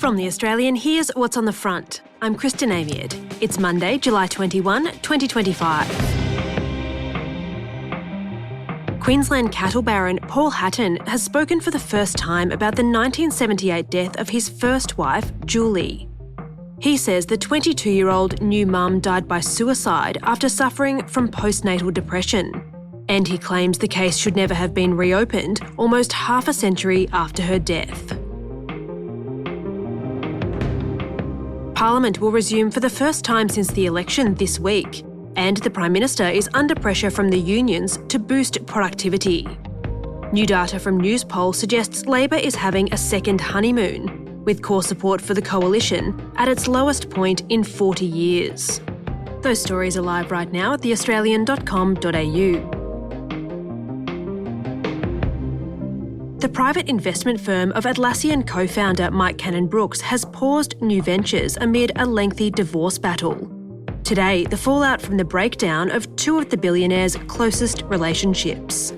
From The Australian, here's what's on the front. I'm Kristen Amiad. It's Monday, July 21, 2025. Queensland cattle baron Paul Hatton has spoken for the first time about the 1978 death of his first wife, Julie. He says the 22-year-old new mum died by suicide after suffering from postnatal depression. And he claims the case should never have been reopened almost half a century after her death. Parliament will resume for the first time since the election this week, and the Prime Minister is under pressure from the unions to boost productivity. New data from Newspoll suggests Labor is having a second honeymoon, with core support for the coalition at its lowest point in 40 years. Those stories are live right now at theaustralian.com.au. The private investment firm of Atlassian co-founder Mike Cannon-Brookes has paused new ventures amid a lengthy divorce battle. Today, the fallout from the breakdown of two of the billionaire's closest relationships.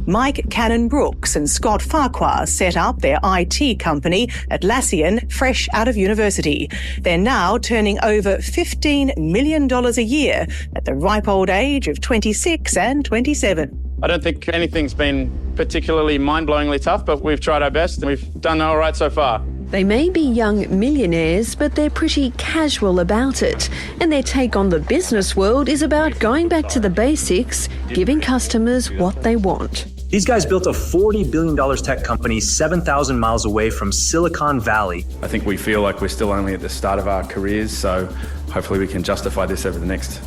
Mike Cannon-Brookes and Scott Farquhar set up their IT company, Atlassian, fresh out of university. They're now turning over $15 million a year at the ripe old age of 26 and 27. I don't think anything's been particularly mind-blowingly tough, but we've tried our best and we've done all right so far. They may be young millionaires, but they're pretty casual about it. And their take on the business world is about going back to the basics, giving customers what they want. These guys built a $40 billion tech company 7,000 miles away from Silicon Valley. I think we feel like we're still only at the start of our careers, so hopefully we can justify this over the next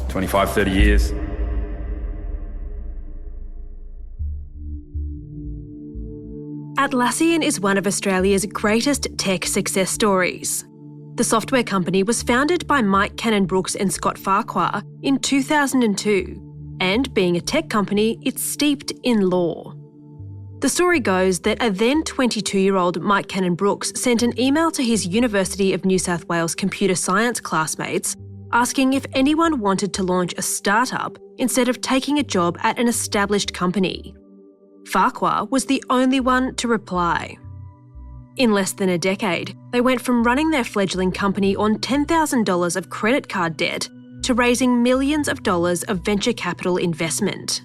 25, 30 years. Atlassian is one of Australia's greatest tech success stories. The software company was founded by Mike Cannon-Brookes and Scott Farquhar in 2002, and being a tech company, it's steeped in law. The story goes that a then 22-year-old Mike Cannon-Brookes sent an email to his University of New South Wales computer science classmates asking if anyone wanted to launch a startup instead of taking a job at an established company. Farquhar was the only one to reply. In less than a decade, they went from running their fledgling company on $10,000 of credit card debt to raising millions of dollars of venture capital investment.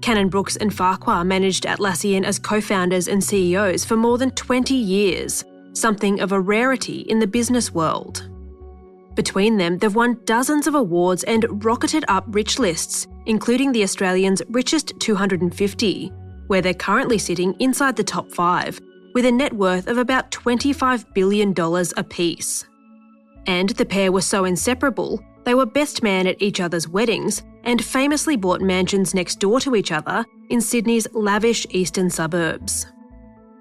Cannon-Brookes and Farquhar managed Atlassian as co-founders and CEOs for more than 20 years, something of a rarity in the business world. Between them, they've won dozens of awards and rocketed up rich lists, including the Australian's richest 250, where they're currently sitting inside the top 5, with a net worth of about $25 billion apiece. And the pair were so inseparable, they were best man at each other's weddings and famously bought mansions next door to each other in Sydney's lavish eastern suburbs.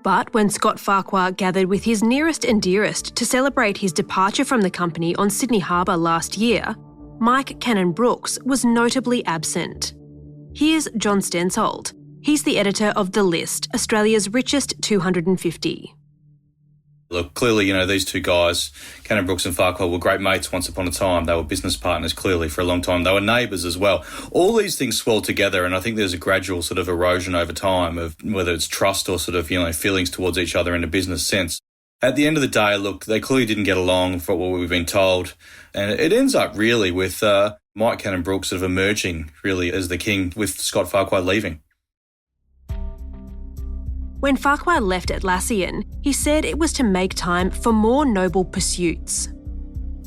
But when Scott Farquhar gathered with his nearest and dearest to celebrate his departure from the company on Sydney Harbour last year, Mike Cannon-Brookes was notably absent. Here's John Stensold. He's the editor of The List, Australia's richest 250. Look, clearly, these two guys, Cannon-Brookes and Farquhar, were great mates once upon a time. They were business partners, clearly, for a long time. They were neighbours as well. All these things swell together, and I think there's a gradual sort of erosion over time of whether it's trust or sort of, feelings towards each other in a business sense. At the end of the day, look, they clearly didn't get along for what we've been told. And it ends up really with Mike Cannon-Brookes sort of emerging really as the king with Scott Farquhar leaving. When Farquhar left Atlassian, he said it was to make time for more noble pursuits.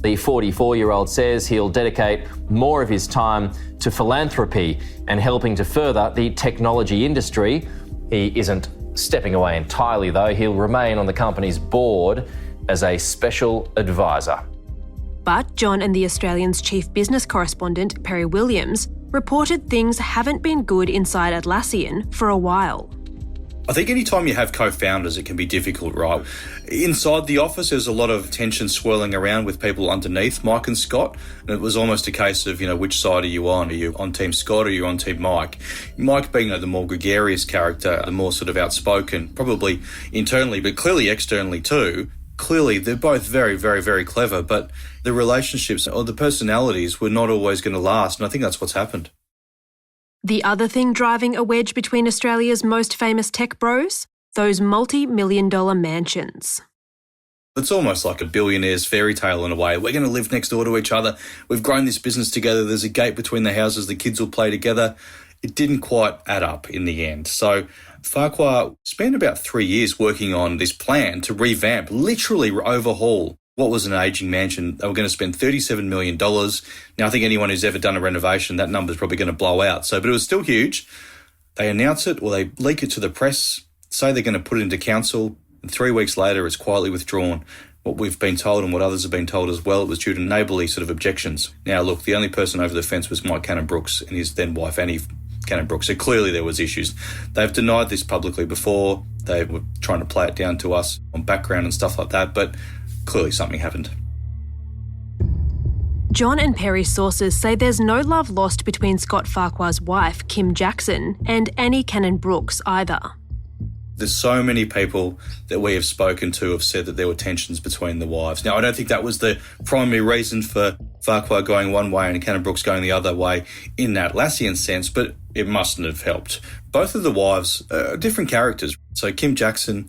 The 44-year-old says he'll dedicate more of his time to philanthropy and helping to further the technology industry. He isn't stepping away entirely, though. He'll remain on the company's board as a special advisor. But John and the Australian's chief business correspondent, Perry Williams, reported things haven't been good inside Atlassian for a while. I think anytime you have co-founders, it can be difficult, right? Inside the office, there's a lot of tension swirling around with people underneath Mike and Scott. And it was almost a case of, which side are you on? Are you on Team Scott or are you on Team Mike? Mike being the more gregarious character, the more sort of outspoken, probably internally, but clearly externally too, clearly they're both very, very, very clever, but the relationships or the personalities were not always going to last, and I think that's what's happened. The other thing driving a wedge between Australia's most famous tech bros? Those multi-million-dollar mansions. It's almost like a billionaire's fairy tale in a way. We're going to live next door to each other. We've grown this business together. There's a gate between the houses. The kids will play together. It didn't quite add up in the end. So Farquhar spent about 3 years working on this plan to revamp, literally overhaul what was an ageing mansion. They were going to spend $37 million. Now, I think anyone who's ever done a renovation, that number's probably going to blow out. But it was still huge. They announce it or they leak it to the press, say they're going to put it into council, and 3 weeks later it's quietly withdrawn. What we've been told and what others have been told as well, it was due to neighbourly sort of objections. Now, look, the only person over the fence was Mike Cannon-Brookes and his then wife, Annie Cannon-Brookes. So clearly there was issues. They've denied this publicly before. They were trying to play it down to us on background and stuff like that, but clearly something happened. John and Perry's sources say there's no love lost between Scott Farquhar's wife, Kim Jackson, and Annie Cannon-Brookes either. There's so many people that we have spoken to have said that there were tensions between the wives. Now, I don't think that was the primary reason for Farquhar going one way and Cannon-Brookes going the other way in that Atlassian sense, but it mustn't have helped. Both of the wives are different characters. So Kim Jackson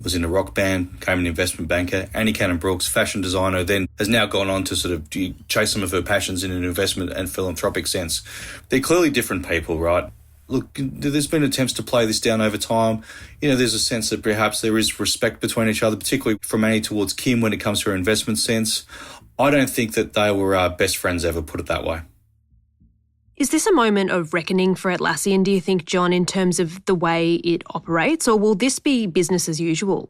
was in a rock band, became an investment banker. Annie Cannon-Brookes, fashion designer, then has now gone on to sort of chase some of her passions in an investment and philanthropic sense. They're clearly different people, right? Look, there's been attempts to play this down over time. There's a sense that perhaps there is respect between each other, particularly from Annie towards Kim when it comes to her investment sense. I don't think that they were best friends ever, put it that way. Is this a moment of reckoning for Atlassian, do you think, John, in terms of the way it operates, or will this be business as usual?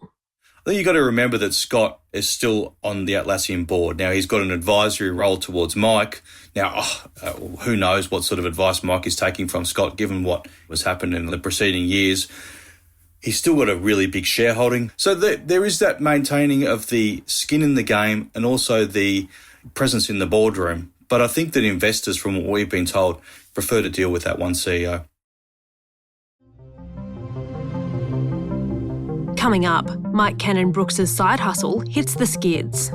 I think you've got to remember that Scott is still on the Atlassian board. Now, he's got an advisory role towards Mike. Now, who knows what sort of advice Mike is taking from Scott, given what was happened in the preceding years. He's still got a really big shareholding. So there is that maintaining of the skin in the game and also the presence in the boardroom. But I think that investors, from what we've been told, prefer to deal with that one CEO. Coming up, Mike Cannon-Brookes' side hustle hits the skids.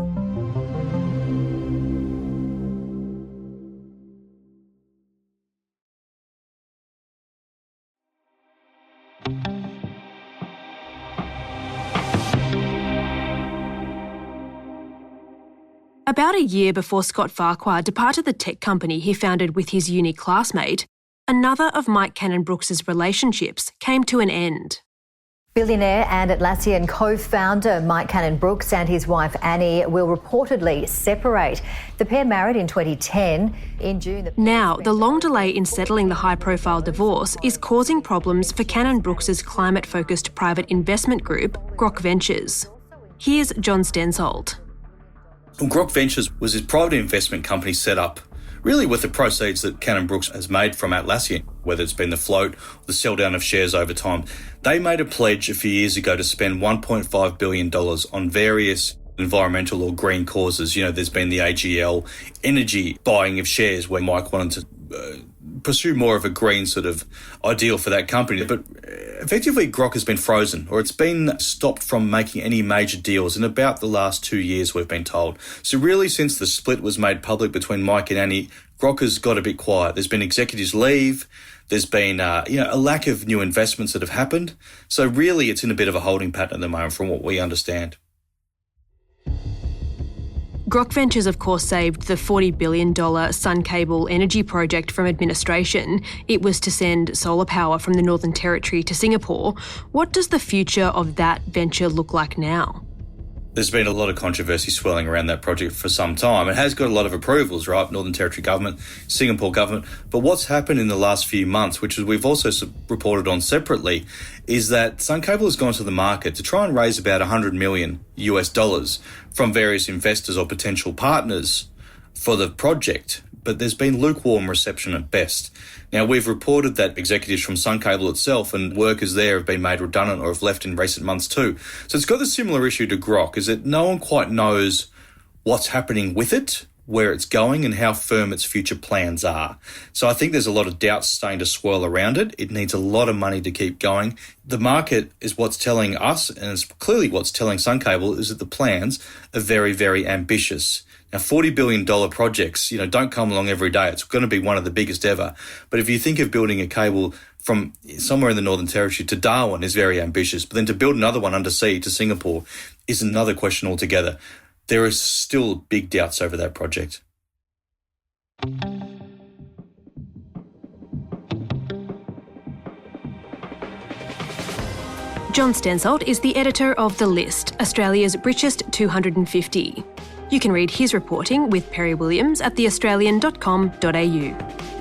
About a year before Scott Farquhar departed the tech company he founded with his uni classmate, another of Mike Cannon-Brookes' relationships came to an end. Billionaire and Atlassian co-founder Mike Cannon-Brookes and his wife Annie will reportedly separate. The pair married in 2010. In June... Now, the long delay in settling the high-profile divorce is causing problems for Cannon-Brookes' climate-focused private investment group, Grok Ventures. Here's John Stensold. Well, Grok Ventures was his private investment company set up really with the proceeds that Cannon-Brookes has made from Atlassian, whether it's been the float or the sell down of shares over time. They made a pledge a few years ago to spend $1.5 billion on various environmental or green causes. There's been the AGL energy buying of shares where Mike wanted to pursue more of a green sort of ideal for that company. But effectively, Grok has been frozen, or it's been stopped from making any major deals in about the last 2 years, we've been told. So really, since the split was made public between Mike and Annie, Grok has got a bit quiet. There's been executives leave. There's been a lack of new investments that have happened. So really, it's in a bit of a holding pattern at the moment from what we understand. Grok Ventures, of course, saved the $40 billion Sun Cable energy project from administration. It was to send solar power from the Northern Territory to Singapore. What does the future of that venture look like now? There's been a lot of controversy swirling around that project for some time. It has got a lot of approvals, right? Northern Territory government, Singapore government. But what's happened in the last few months, which we've also reported on separately, is that Sun Cable has gone to the market to try and raise about $100 million from various investors or potential partners for the project. But there's been lukewarm reception at best. Now, we've reported that executives from Sun Cable itself and workers there have been made redundant or have left in recent months too. So it's got a similar issue to Grok, is that no one quite knows what's happening with it, where it's going and how firm its future plans are. So I think there's a lot of doubts starting to swirl around it. It needs a lot of money to keep going. The market is what's telling us, and it's clearly what's telling Sun Cable, is that the plans are very, very ambitious. Now, $40 billion projects, don't come along every day. It's going to be one of the biggest ever. But if you think of building a cable from somewhere in the Northern Territory to Darwin is very ambitious, but then to build another one undersea to Singapore is another question altogether. There is still big doubts over that project. John Stenzold is the editor of The List, Australia's richest 250. You can read his reporting with Perry Williams at theaustralian.com.au.